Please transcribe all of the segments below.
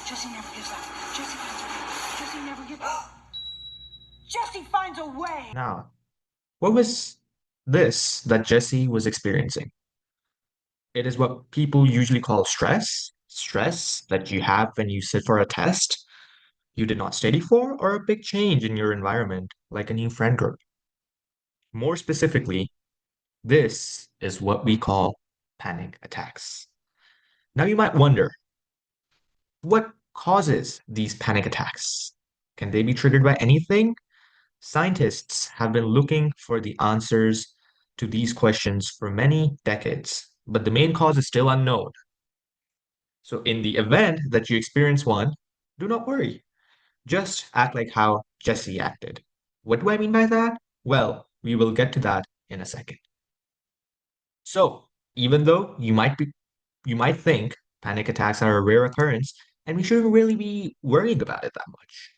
Jesse never gives up. Jesse finds a way. Jesse never gives up. Jesse finds a way. Now, what was this that Jesse was experiencing? It is what people usually call stress. Stress that you have when you sit for a test you did not study for, or a big change in your environment, like a new friend group. More specifically, this is what we call panic attacks. Now, you might wonder, what causes these panic attacks? Can they be triggered by anything? Scientists have been looking for the answers to these questions for many decades, but the main cause is still unknown. So, in the event that you experience one, do not worry. Just act like how Jesse acted. What do I mean by that? Well, we will get to that in a second. So, even though you might think panic attacks are a rare occurrence and we shouldn't really be worrying about it that much,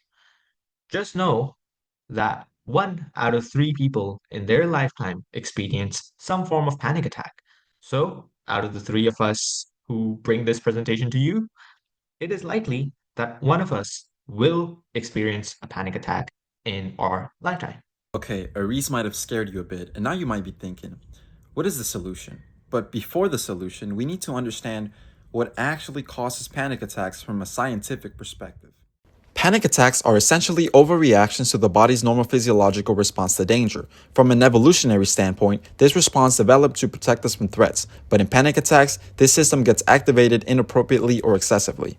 just know that 1 out of 3 people in their lifetime experience some form of panic attack. So, out of the three of us who bring this presentation to you, it is likely that one of us will experience a panic attack in our lifetime. Okay, Ariz might have scared you a bit, and now you might be thinking, what is the solution? But before the solution, we need to understand what actually causes panic attacks from a scientific perspective. Panic attacks are essentially overreactions to the body's normal physiological response to danger. From an evolutionary standpoint, this response developed to protect us from threats, but in panic attacks, this system gets activated inappropriately or excessively.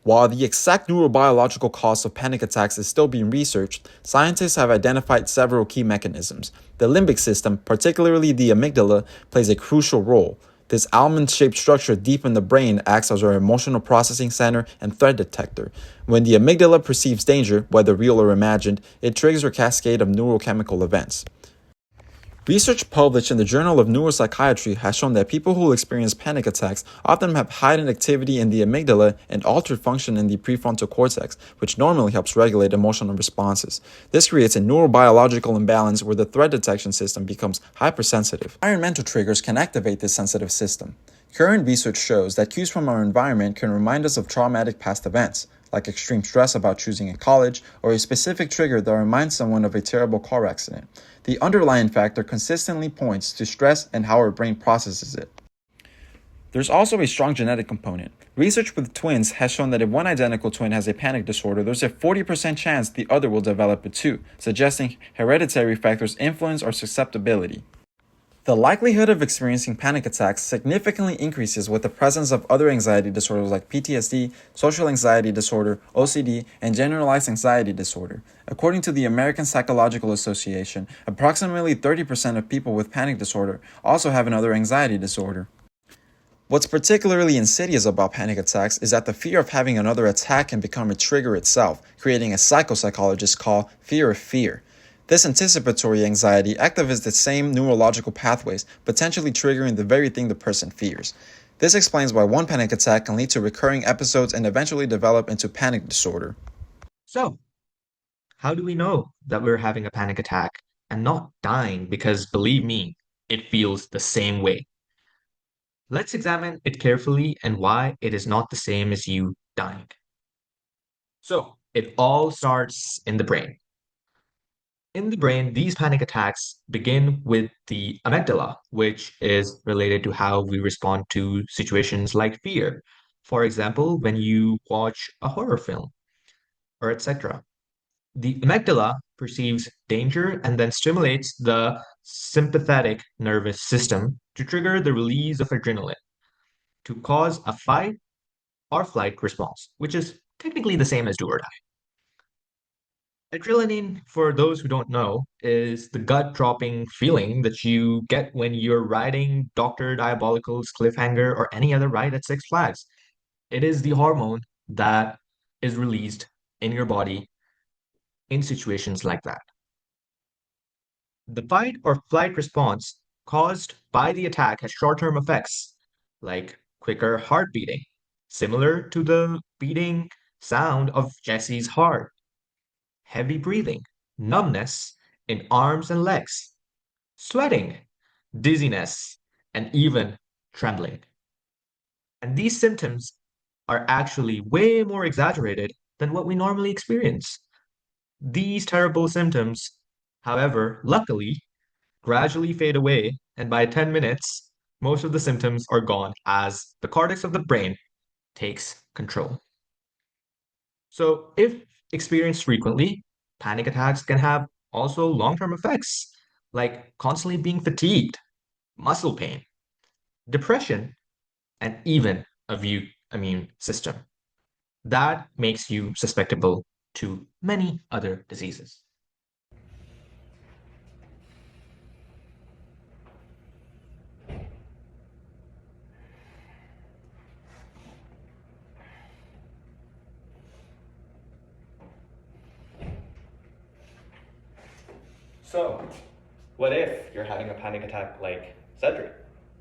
While the exact neurobiological cause of panic attacks is still being researched, scientists have identified several key mechanisms. The limbic system, particularly the amygdala, plays a crucial role. This almond-shaped structure deep in the brain acts as our emotional processing center and threat detector. When the amygdala perceives danger, whether real or imagined, it triggers a cascade of neurochemical events. Research published in the Journal of Neuropsychiatry has shown that people who experience panic attacks often have heightened activity in the amygdala and altered function in the prefrontal cortex, which normally helps regulate emotional responses. This creates a neurobiological imbalance where the threat detection system becomes hypersensitive. Environmental triggers can activate this sensitive system. Current research shows that cues from our environment can remind us of traumatic past events, like extreme stress about choosing a college or a specific trigger that reminds someone of a terrible car accident. The underlying factor consistently points to stress and how our brain processes it. There's also a strong genetic component. Research with twins has shown that if one identical twin has a panic disorder, there's a 40% chance the other will develop it too, suggesting hereditary factors influence our susceptibility. The likelihood of experiencing panic attacks significantly increases with the presence of other anxiety disorders like PTSD, social anxiety disorder, OCD, and generalized anxiety disorder. According to the American Psychological Association, approximately 30% of people with panic disorder also have another anxiety disorder. What's particularly insidious about panic attacks is that the fear of having another attack can become a trigger itself, creating a psychopsychologist call fear of fear. This anticipatory anxiety activates the same neurological pathways, potentially triggering the very thing the person fears. This explains why one panic attack can lead to recurring episodes and eventually develop into panic disorder. So, how do we know that we're having a panic attack and not dying? Because believe me, it feels the same way. Let's examine it carefully and why it is not the same as you dying. So, it all starts in the brain. In the brain, these panic attacks begin with the amygdala, which is related to how we respond to situations like fear. For example, when you watch a horror film or etc. The amygdala perceives danger and then stimulates the sympathetic nervous system to trigger the release of adrenaline to cause a fight or flight response, which is technically the same as do or die. Adrenaline, for those who don't know, is the gut-dropping feeling that you get when you're riding Dr. Diabolical's Cliffhanger or any other ride at Six Flags. It is the hormone that is released in your body in situations like that. The fight or flight response caused by the attack has short-term effects, like quicker heart beating, similar to the beating sound of Jesse's heart, heavy breathing, numbness in arms and legs, sweating, dizziness, and even trembling. And these symptoms are actually way more exaggerated than what we normally experience. These terrible symptoms, however, luckily, gradually fade away, and by 10 minutes, most of the symptoms are gone as the cortex of the brain takes control. So, if experienced frequently, panic attacks can have also long-term effects, like constantly being fatigued, muscle pain, depression, and even a weak immune system. That makes you susceptible to many other diseases. So, what if you're having a panic attack like Cedric?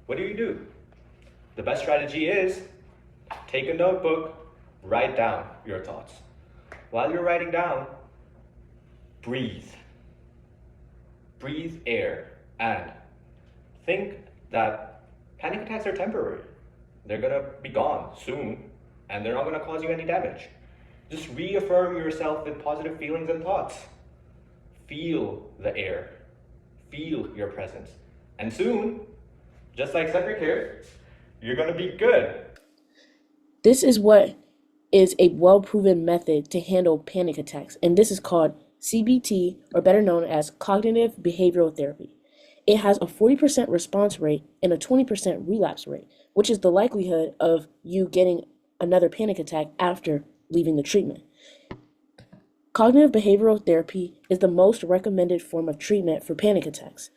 What do you do? The best strategy is take a notebook, write down your thoughts. While you're writing down, breathe. Breathe air and think that panic attacks are temporary. They're gonna be gone soon and they're not gonna cause you any damage. Just reaffirm yourself with positive feelings and thoughts. Feel the air. Feel your presence. And soon, just like Cedric here, you're gonna be good. This is what is a well-proven method to handle panic attacks, and this is called CBT, or better known as cognitive behavioral therapy. It has a 40% response rate and a 20% relapse rate, which is the likelihood of you getting another panic attack after leaving the treatment. Cognitive behavioral therapy is the most recommended form of treatment for panic attacks.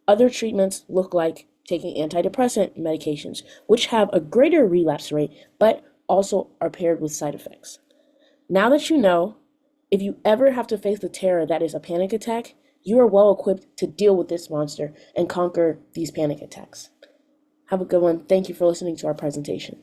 Other treatments look like taking antidepressant medications, which have a greater relapse rate, but also are paired with side effects. Now that you know, if you ever have to face the terror that is a panic attack, you are well equipped to deal with this monster and conquer these panic attacks. Have a good one. Thank you for listening to our presentation.